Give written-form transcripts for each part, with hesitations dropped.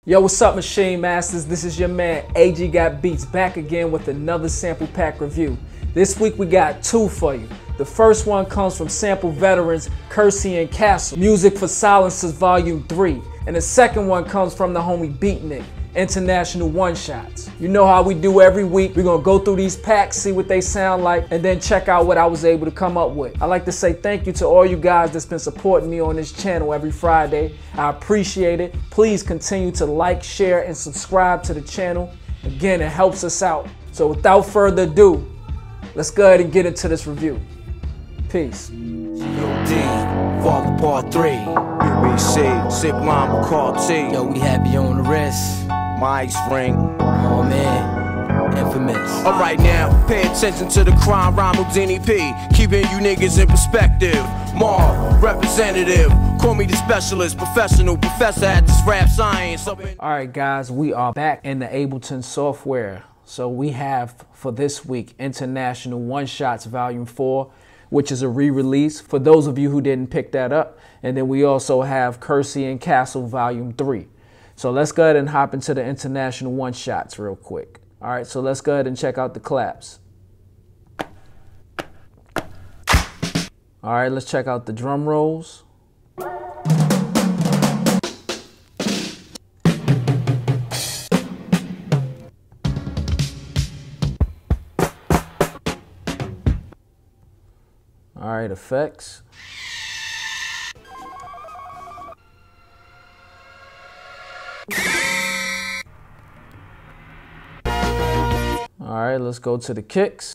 Yo, what's up, Maschine Masters? This is your man, AG Got Beats, back again with another sample pack review. This week we got two for you. The first one comes from sample veterans Kersey and Castle, Music for Silencers Volume 3. And the second one comes from the homie Beatnik, International One-Shots. You know how we do every week. We're gonna go through these packs, see what they sound like, and then check out what I was able to come up with. I'd like to say thank you to all you guys that's been supporting me on this channel every Friday. I appreciate it. Please continue to like, share, and subscribe to the channel. Again, it helps us out. So without further ado, let's go ahead and get into this review. Peace. G.O.D. Fall Apart 3. MPC, Sick Line with Carl T. Yo, we happy on the wrist. My ice ring. Oh man, infamous. Alright now, pay attention to the crime rhyme Houdini P. Keeping you niggas in perspective. Mobb, representative. Call me the specialist, professional professor at this rap science. Alright guys, we are back in the Ableton software. So we have for this week International One-Shots Volume 4, which is a re-release for those of you who didn't pick that up. And then we also have Kersey and Castle Volume 3. So let's go ahead and hop into the International One-Shots real quick. All right, so let's go ahead and check out the claps. All right, let's check out the drum rolls. All right, effects. All right, let's go to the kicks.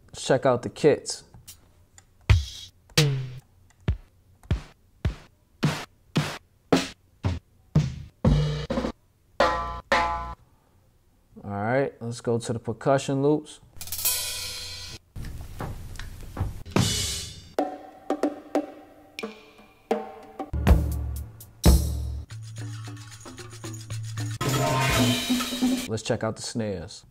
Let's check out the kits. All right, let's go to the percussion loops. Let's check out the snares.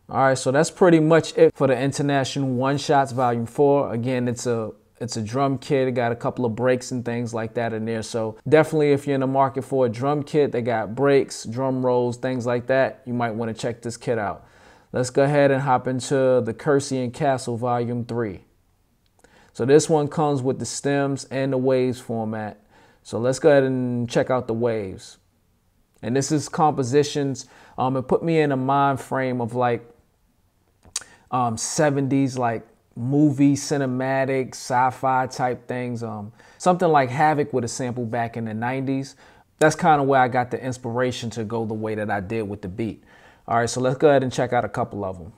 All right, so that's pretty much it for the International One-Shots Volume 4. Again, it's a drum kit. It got a couple of breaks and things like that in there. So definitely if you're in the market for a drum kit, they got breaks, drum rolls, things like that, you might want to check this kit out. Let's go ahead and hop into the Kersey and Castle Volume 3. So this one comes with the stems and the waves format. So let's go ahead and check out the waves. And this is compositions. It put me in a mind frame of like 70s, like movie, cinematic, sci-fi type things. Something like Havoc with a sample back in the 90s. That's kind of where I got the inspiration to go the way that I did with the beat. All right, so let's go ahead and check out a couple of them.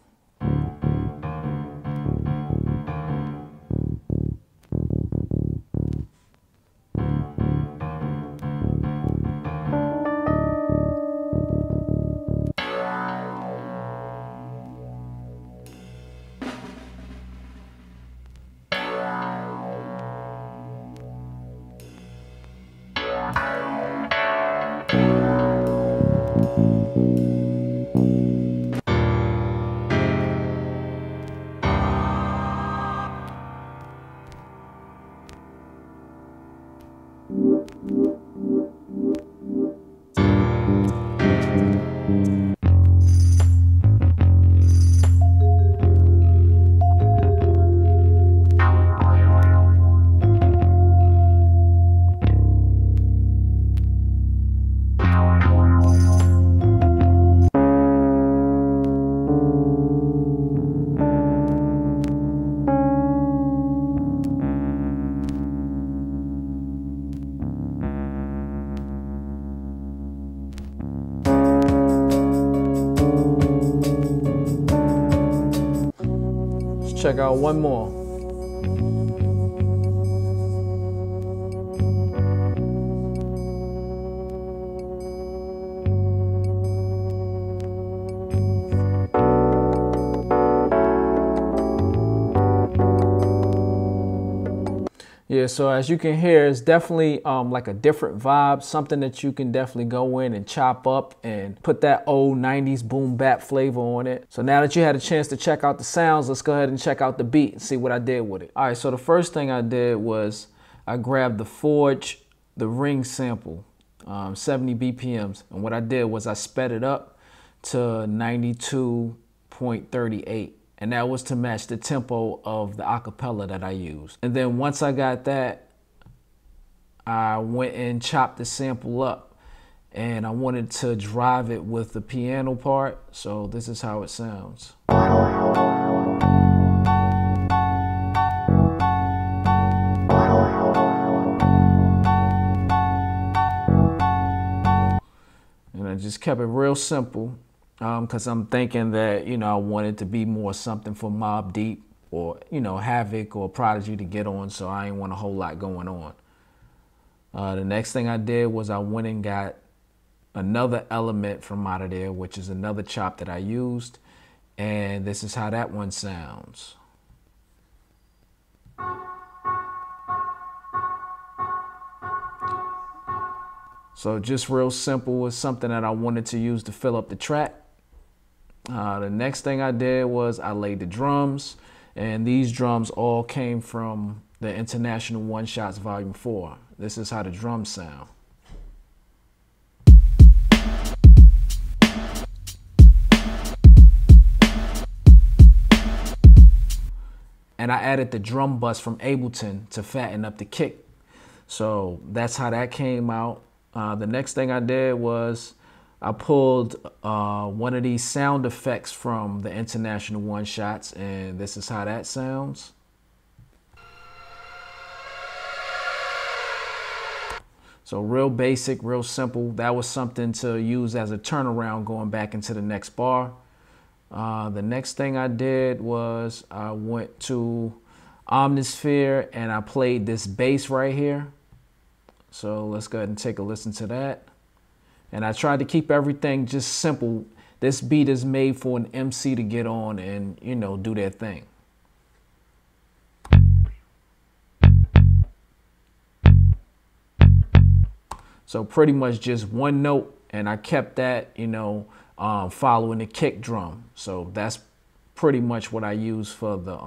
Check out one more. Yeah, so as you can hear, it's definitely like a different vibe, something that you can definitely go in and chop up and put that old 90s boom bap flavor on it. So now that you had a chance to check out the sounds, let's go ahead and check out the beat and see what I did with it. All right, so the first thing I did was I grabbed the Forge, the ring sample, 70 BPMs. And what I did was I sped it up to 92.38. And that was to match the tempo of the acapella that I used. And then once I got that, I went and chopped the sample up. And I wanted to drive it with the piano part. So this is how it sounds. And I just kept it real simple. Because I'm thinking that, you know, I wanted to be more something for Mobb Deep or, you know, Havoc or Prodigy to get on, so I ain't want a whole lot going on. The next thing I did was I went and got another element from out of there, which is another chop that I used, and this is how that one sounds. So just real simple, was something that I wanted to use to fill up the track. The next thing I did was I laid the drums, and these drums all came from the International One Shots Volume 4. This is how the drums sound. And I added the drum bus from Ableton to fatten up the kick. So that's how that came out. The next thing I did was I pulled one of these sound effects from the International One Shots, and this is how that sounds. So real basic, real simple. That was something to use as a turnaround going back into the next bar. The next thing I did was I went to Omnisphere and I played this bass right here. So let's go ahead and take a listen to that. And I tried to keep everything just simple. This beat is made for an MC to get on and, you know, do their thing. So pretty much just one note, and I kept that, you know, following the kick drum. So that's pretty much what I use for the,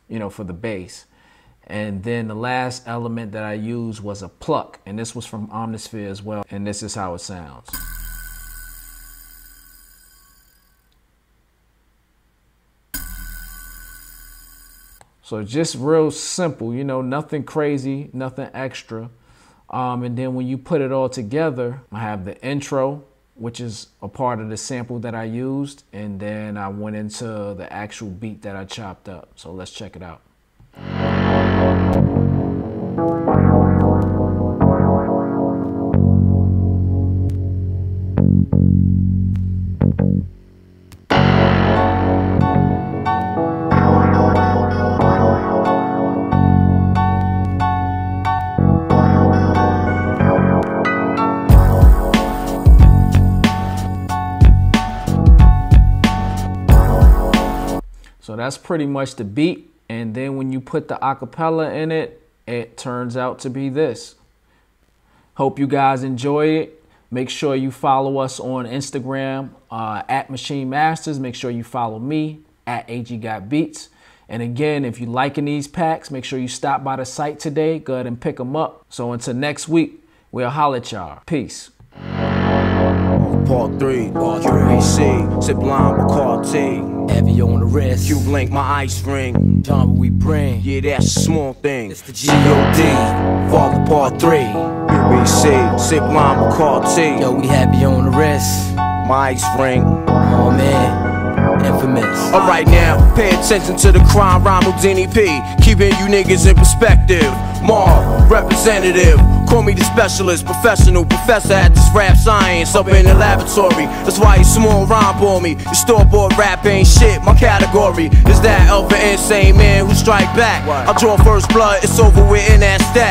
you know, for the bass. And then the last element that I used was a pluck, and this was from Omnisphere as well, and this is how it sounds. So just real simple, you know, nothing crazy, nothing extra. And then when you put it all together, I have the intro, which is a part of the sample that I used, and then I went into the actual beat that I chopped up. So let's check it out. So that's pretty much the beat. And then when you put the acapella in it, it turns out to be this. Hope you guys enjoy it. Make sure you follow us on Instagram at Maschine Masters. Make sure you follow me at AG.Beats. And again, if you're liking these packs, make sure you stop by the site today. Go ahead and pick them up. So until next week, we'll holler at y'all. Peace. Part 3, MPC, sip lime with cartel. Heavy on the wrist. Q-Link, my ice ring. Time we bring. Yeah, that's a small thing. It's the G.O.D. Father Part 3, MPC, sip lime with cartel. Yo, we heavy on the wrist. My ice ring. Oh man. Infamous. Alright now, pay attention to the crime rhyme with DP. Keeping you niggas in perspective. Mobb, representative. Call me the specialist, professional professor at this rap science up in the laboratory. That's why you small rhyme for me. Your store-bought rap ain't shit. My category is that alpha insane man who strike back. I draw first blood, it's over with in that stack.